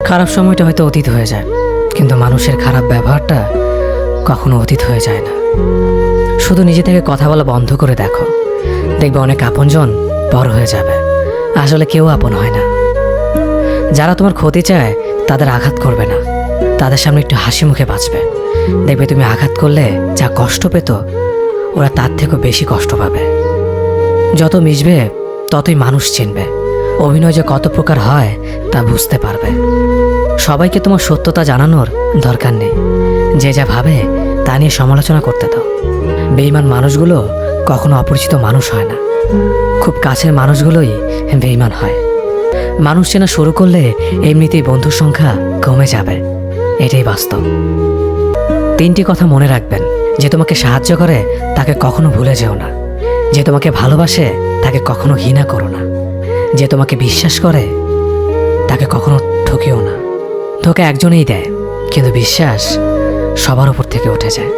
খারাপ সময়টা হয়তো অতীত হয়ে যায়, কিন্তু মানুষের খারাপ ব্যবহারটা কখনো অতীত হয়ে যায় না। শুধু নিজে থেকে কথা বলা বন্ধ করে দেখো, দেখবে অনেক আপনজন পর হয়ে যাবে। আসলে কেউ আপন হয় না। যারা তোমার ক্ষতি চায় তাদের আঘাত করবে না, তাদের সামনে একটু হাসি মুখে বাঁচবে। দেখবে তুমি আঘাত করলে যা কষ্ট পেত, ওরা তার থেকেও বেশি কষ্ট পাবে। যত মিশবে ততই মানুষ চিনবে, অভিনয় যে কত প্রকার হয় তা বুঝতে পারবে। সবাইকে তোমার সত্যতা জানানোর দরকার নেই, যে যা ভাবে তা নিয়ে সমালোচনা করতে দাও। বেঈমান মানুষগুলো কখনো অপরিচিত মানুষ হয় না, খুব কাছের মানুষগুলোই বেঈমান হয়। মানুষ চেনা শুরু করলে এমনিতেই বন্ধুর সংখ্যা কমে যাবে, এটাই বাস্তব। 3টি কথা মনে রাখবেন: যে তোমাকে সাহায্য করে তাকে কখনো ভুলে যেও না, যে তোমাকে ভালোবাসে তাকে কখনো ঘৃণা করো না, যে তোমাকে বিশ্বাস করে তাকে কখনো ঠকিও না। ধোঁকা একজনেই দেয়, কিন্তু বিশ্বাস সবার উপর থেকে উঠে যায়।